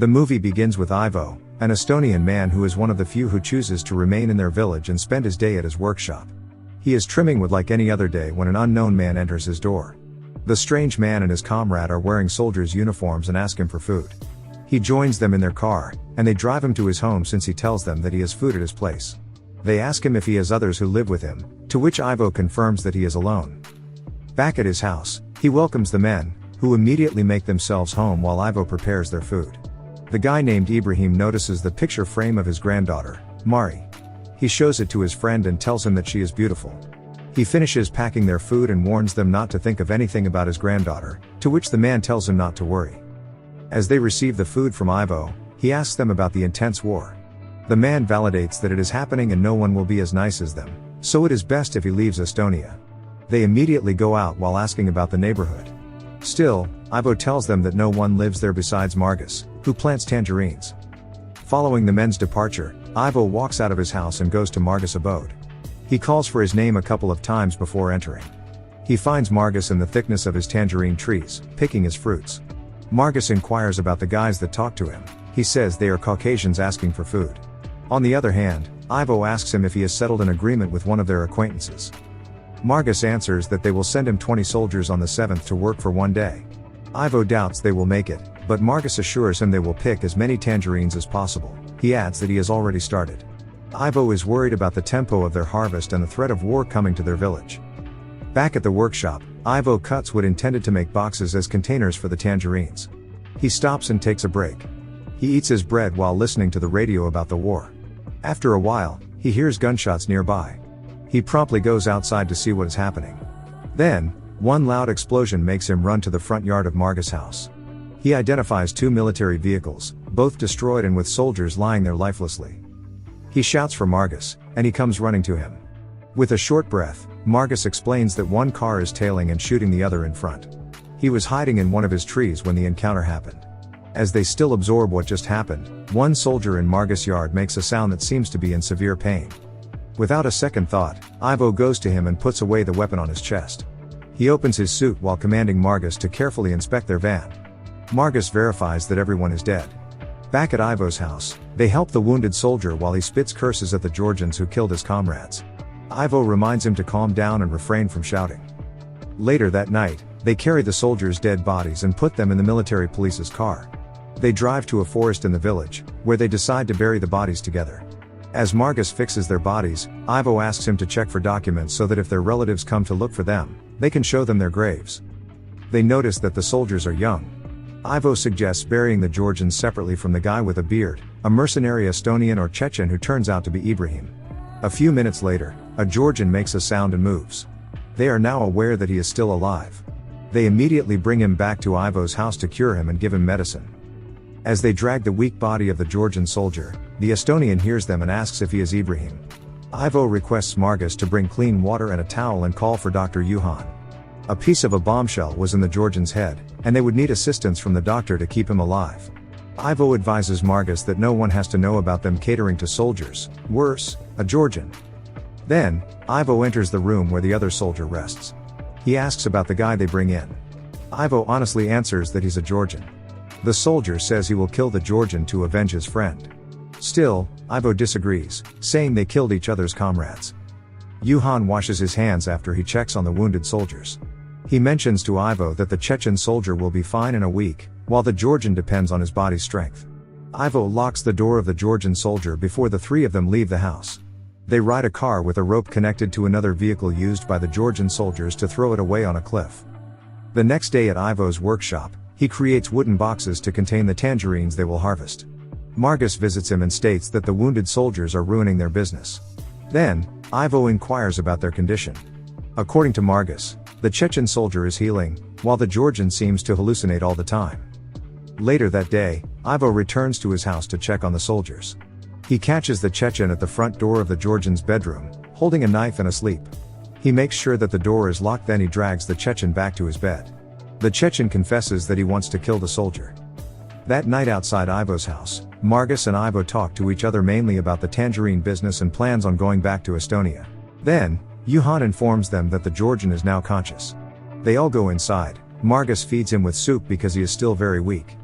The movie begins with Ivo, an Estonian man who is one of the few who chooses to remain in their village and spend his day at his workshop. He is trimming wood like any other day when an unknown man enters his door. The strange man and his comrade are wearing soldiers' uniforms and ask him for food. He joins them in their car, and they drive him to his home since he tells them that he has food at his place. They ask him if he has others who live with him, to which Ivo confirms that he is alone. Back at his house, he welcomes the men, who immediately make themselves home while Ivo prepares their food. The guy named Ibrahim notices the picture frame of his granddaughter, Mari. He shows it to his friend and tells him that she is beautiful. He finishes packing their food and warns them not to think of anything about his granddaughter, to which the man tells him not to worry. As they receive the food from Ivo, he asks them about the intense war. The man validates that it is happening and no one will be as nice as them, so it is best if he leaves Estonia. They immediately go out while asking about the neighborhood. Still, Ivo tells them that no one lives there besides Margus, who plants tangerines. Following the men's departure, Ivo walks out of his house and goes to Margus' abode. He calls for his name a couple of times before entering. He finds Margus in the thickness of his tangerine trees, picking his fruits. Margus inquires about the guys that talk to him. He says they are Caucasians asking for food. On the other hand, Ivo asks him if he has settled an agreement with one of their acquaintances. Margus answers that they will send him 20 soldiers on the 7th to work for one day. Ivo doubts they will make it, but Margus assures him they will pick as many tangerines as possible. He adds that he has already started. Ivo is worried about the tempo of their harvest and the threat of war coming to their village. Back at the workshop, Ivo cuts wood intended to make boxes as containers for the tangerines. He stops and takes a break. He eats his bread while listening to the radio about the war. After a while, he hears gunshots nearby. He promptly goes outside to see what is happening. Then, one loud explosion makes him run to the front yard of Margus' house. He identifies 2 military vehicles, both destroyed and with soldiers lying there lifelessly. He shouts for Margus, and he comes running to him. With a short breath, Margus explains that one car is tailing and shooting the other in front. He was hiding in one of his trees when the encounter happened. As they still absorb what just happened, one soldier in Margus' yard makes a sound that seems to be in severe pain. Without a second thought, Ivo goes to him and puts away the weapon on his chest. He opens his suit while commanding Margus to carefully inspect their van. Margus verifies that everyone is dead. Back at Ivo's house, they help the wounded soldier while he spits curses at the Georgians who killed his comrades. Ivo reminds him to calm down and refrain from shouting. Later that night, they carry the soldiers' dead bodies and put them in the military police's car. They drive to a forest in the village, where they decide to bury the bodies together. As Margus fixes their bodies, Ivo asks him to check for documents so that if their relatives come to look for them, they can show them their graves. They notice that the soldiers are young. Ivo suggests burying the Georgians separately from the guy with a beard, a mercenary Estonian or Chechen who turns out to be Ibrahim. A few minutes later, a Georgian makes a sound and moves. They are now aware that he is still alive. They immediately bring him back to Ivo's house to cure him and give him medicine. As they drag the weak body of the Georgian soldier, the Estonian hears them and asks if he is Ibrahim. Ivo requests Margus to bring clean water and a towel and call for Dr. Juhan. A piece of a bombshell was in the Georgian's head, and they would need assistance from the doctor to keep him alive. Ivo advises Margus that no one has to know about them catering to soldiers, worse, a Georgian. Then, Ivo enters the room where the other soldier rests. He asks about the guy they bring in. Ivo honestly answers that he's a Georgian. The soldier says he will kill the Georgian to avenge his friend. Still, Ivo disagrees, saying they killed each other's comrades. Juhan washes his hands after he checks on the wounded soldiers. He mentions to Ivo that the Chechen soldier will be fine in a week, while the Georgian depends on his body's strength. Ivo locks the door of the Georgian soldier before the three of them leave the house. They ride a car with a rope connected to another vehicle used by the Georgian soldiers to throw it away on a cliff. The next day at Ivo's workshop, he creates wooden boxes to contain the tangerines they will harvest. Margus visits him and states that the wounded soldiers are ruining their business. Then, Ivo inquires about their condition. According to Margus, the Chechen soldier is healing, while the Georgian seems to hallucinate all the time. Later that day, Ivo returns to his house to check on the soldiers. He catches the Chechen at the front door of the Georgian's bedroom, holding a knife and asleep. He makes sure that the door is locked, then he drags the Chechen back to his bed. The Chechen confesses that he wants to kill the soldier. That night outside Ivo's house, Margus and Ivo talk to each other mainly about the tangerine business and plans on going back to Estonia. Then, Juhan informs them that the Georgian is now conscious. They all go inside. Margus feeds him with soup because he is still very weak.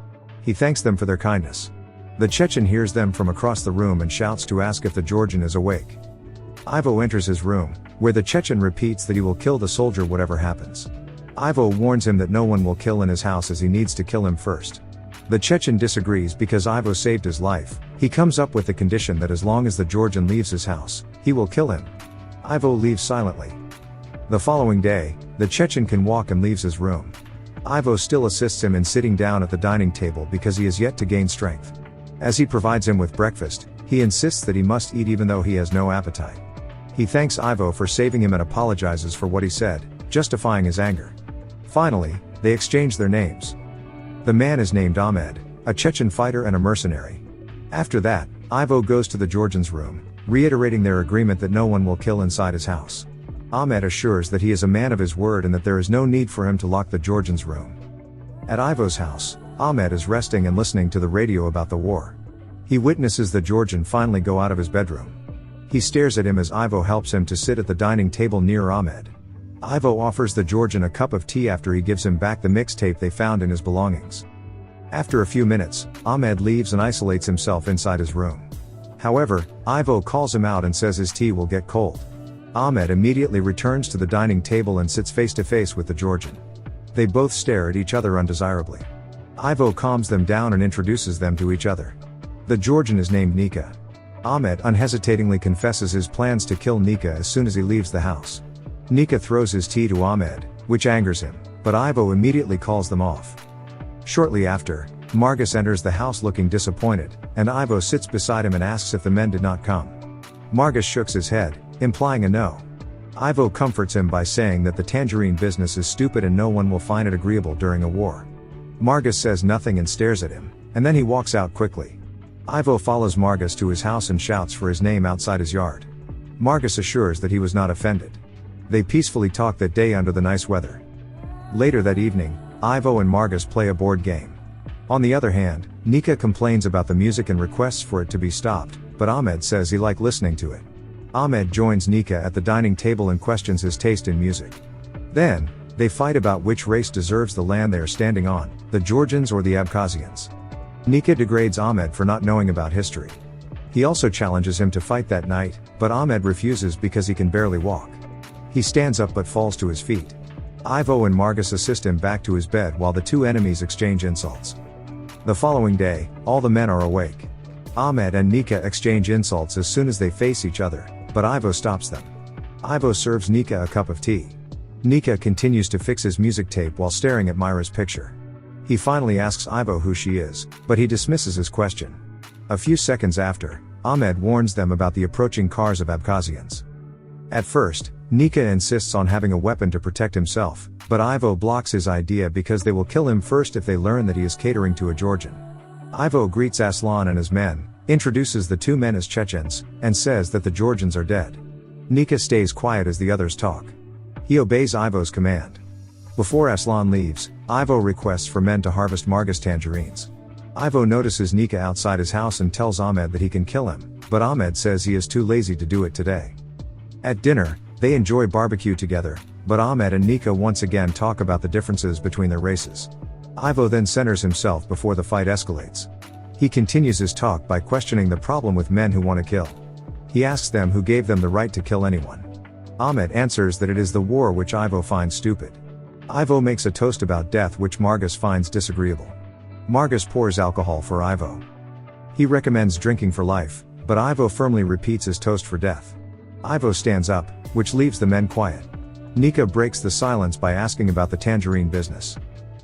He thanks them for their kindness. The Chechen hears them from across the room and shouts to ask if the Georgian is awake. Ivo enters his room, where the Chechen repeats that he will kill the soldier whatever happens. Ivo warns him that no one will kill in his house as he needs to kill him first. The Chechen disagrees because Ivo saved his life. He comes up with the condition that as long as the Georgian leaves his house, he will kill him. Ivo leaves silently. The following day, the Chechen can walk and leaves his room. Ivo still assists him in sitting down at the dining table because he has yet to gain strength. As he provides him with breakfast, he insists that he must eat even though he has no appetite. He thanks Ivo for saving him and apologizes for what he said, justifying his anger. Finally, they exchange their names. The man is named Ahmed, a Chechen fighter and a mercenary. After that, Ivo goes to the Georgian's room, reiterating their agreement that no one will kill inside his house. Ahmed assures that he is a man of his word and that there is no need for him to lock the Georgian's room. At Ivo's house, Ahmed is resting and listening to the radio about the war. He witnesses the Georgian finally go out of his bedroom. He stares at him as Ivo helps him to sit at the dining table near Ahmed. Ivo offers the Georgian a cup of tea after he gives him back the mixtape they found in his belongings. After a few minutes, Ahmed leaves and isolates himself inside his room. However, Ivo calls him out and says his tea will get cold. Ahmed immediately returns to the dining table and sits face to face with the Georgian. They both stare at each other undesirably. Ivo calms them down and introduces them to each other. The Georgian is named Nika. Ahmed unhesitatingly confesses his plans to kill Nika as soon as he leaves the house. Nika throws his tea to Ahmed, which angers him, but Ivo immediately calls them off. Shortly after, Margus enters the house looking disappointed, and Ivo sits beside him and asks if the men did not come. Margus shakes his head, implying a no. Ivo comforts him by saying that the tangerine business is stupid and no one will find it agreeable during a war. Margus says nothing and stares at him, and then he walks out quickly. Ivo follows Margus to his house and shouts for his name outside his yard. Margus assures that he was not offended. They peacefully talk that day under the nice weather. Later that evening, Ivo and Margus play a board game. On the other hand, Nika complains about the music and requests for it to be stopped, but Ahmed says he likes listening to it. Ahmed joins Nika at the dining table and questions his taste in music. Then, they fight about which race deserves the land they are standing on, the Georgians or the Abkhazians. Nika degrades Ahmed for not knowing about history. He also challenges him to fight that night, but Ahmed refuses because he can barely walk. He stands up but falls to his feet. Ivo and Margus assist him back to his bed while the two enemies exchange insults. The following day, all the men are awake. Ahmed and Nika exchange insults as soon as they face each other, but Ivo stops them. Ivo serves Nika a cup of tea. Nika continues to fix his music tape while staring at Myra's picture. He finally asks Ivo who she is, but he dismisses his question. A few seconds after, Ahmed warns them about the approaching cars of Abkhazians. At first, Nika insists on having a weapon to protect himself, but Ivo blocks his idea because they will kill him first if they learn that he is catering to a Georgian. Ivo greets Aslan and his men, introduces the two men as Chechens, and says that the Georgians are dead. Nika stays quiet as the others talk. He obeys Ivo's command. Before Aslan leaves, Ivo requests for men to harvest Margus tangerines. Ivo notices Nika outside his house and tells Ahmed that he can kill him, but Ahmed says he is too lazy to do it today. At dinner, they enjoy barbecue together, but Ahmed and Nika once again talk about the differences between their races. Ivo then centers himself before the fight escalates. He continues his talk by questioning the problem with men who want to kill. He asks them who gave them the right to kill anyone. Ahmed answers that it is the war which Ivo finds stupid. Ivo makes a toast about death which Margus finds disagreeable. Margus pours alcohol for Ivo. He recommends drinking for life, but Ivo firmly repeats his toast for death. Ivo stands up, which leaves the men quiet. Nika breaks the silence by asking about the tangerine business.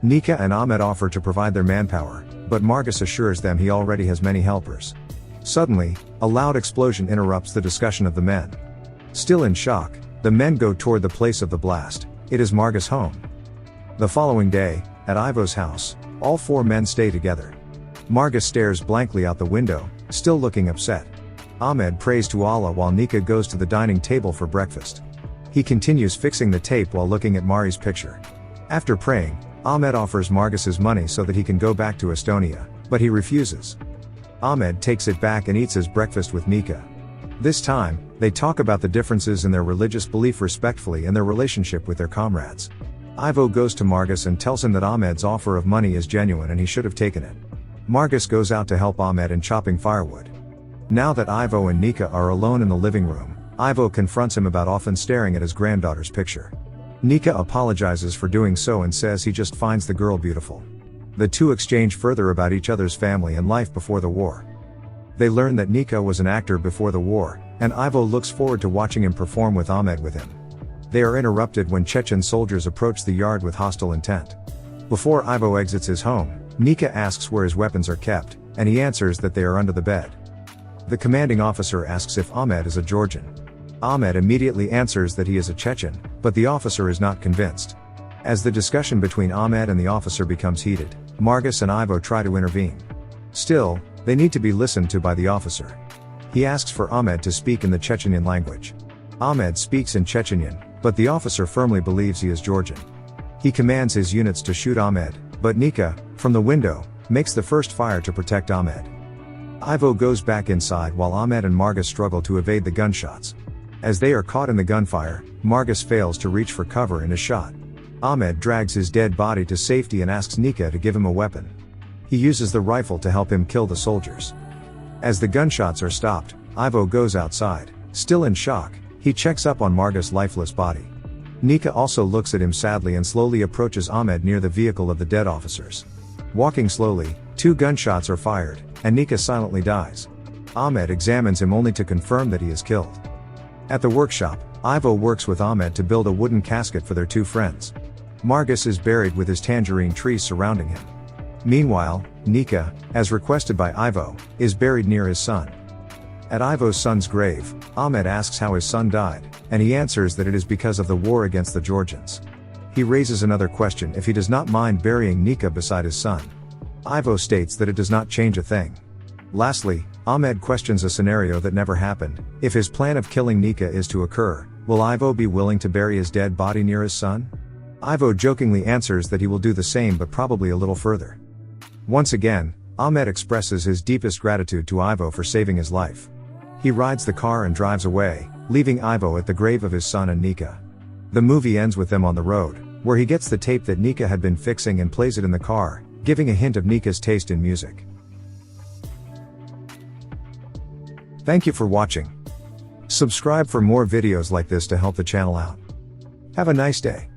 Nika and Ahmed offer to provide their manpower, but Margus assures them he already has many helpers. Suddenly, a loud explosion interrupts the discussion of the men. Still in shock, the men go toward the place of the blast. It is Margus' home. The following day, at Ivo's house, all four men stay together. Margus stares blankly out the window, still looking upset. Ahmed prays to Allah while Nika goes to the dining table for breakfast. He continues fixing the tape while looking at Mari's picture. After praying, Ahmed offers Margus his money so that he can go back to Estonia, but he refuses. Ahmed takes it back and eats his breakfast with Nika. This time, they talk about the differences in their religious belief respectfully and their relationship with their comrades. Ivo goes to Margus and tells him that Ahmed's offer of money is genuine and he should have taken it. Margus goes out to help Ahmed in chopping firewood. Now that Ivo and Nika are alone in the living room, Ivo confronts him about often staring at his granddaughter's picture. Nika apologizes for doing so and says he just finds the girl beautiful. The two exchange further about each other's family and life before the war. They learn that Nika was an actor before the war, and Ivo looks forward to watching him perform with Ahmed with him. They are interrupted when Chechen soldiers approach the yard with hostile intent. Before Ivo exits his home, Nika asks where his weapons are kept, and he answers that they are under the bed. The commanding officer asks if Ahmed is a Georgian. Ahmed immediately answers that he is a Chechen, but the officer is not convinced. As the discussion between Ahmed and the officer becomes heated, Margus and Ivo try to intervene. Still, they need to be listened to by the officer. He asks for Ahmed to speak in the Chechenian language. Ahmed speaks in Chechenian, but the officer firmly believes he is Georgian. He commands his units to shoot Ahmed, but Nika, from the window, makes the first fire to protect Ahmed. Ivo goes back inside while Ahmed and Margus struggle to evade the gunshots. As they are caught in the gunfire, Margus fails to reach for cover and is shot. Ahmed drags his dead body to safety and asks Nika to give him a weapon. He uses the rifle to help him kill the soldiers. As the gunshots are stopped, Ivo goes outside. Still in shock, he checks up on Margus' lifeless body. Nika also looks at him sadly and slowly approaches Ahmed near the vehicle of the dead officers. Walking slowly, 2 gunshots are fired, and Nika silently dies. Ahmed examines him only to confirm that he is killed. At the workshop, Ivo works with Ahmed to build a wooden casket for their 2 friends. Margus is buried with his tangerine tree surrounding him. Meanwhile, Nika, as requested by Ivo, is buried near his son. At Ivo's son's grave, Ahmed asks how his son died, and he answers that it is because of the war against the Georgians. He raises another question if he does not mind burying Nika beside his son. Ivo states that it does not change a thing. Lastly, Ahmed questions a scenario that never happened. If his plan of killing Nika is to occur, will Ivo be willing to bury his dead body near his son? Ivo jokingly answers that he will do the same but probably a little further. Once again, Ahmed expresses his deepest gratitude to Ivo for saving his life. He rides the car and drives away, leaving Ivo at the grave of his son and Nika. The movie ends with them on the road, where he gets the tape that Nika had been fixing and plays it in the car, giving a hint of Nika's taste in music. Thank you for watching. Subscribe for more videos like this to help the channel out. Have a nice day.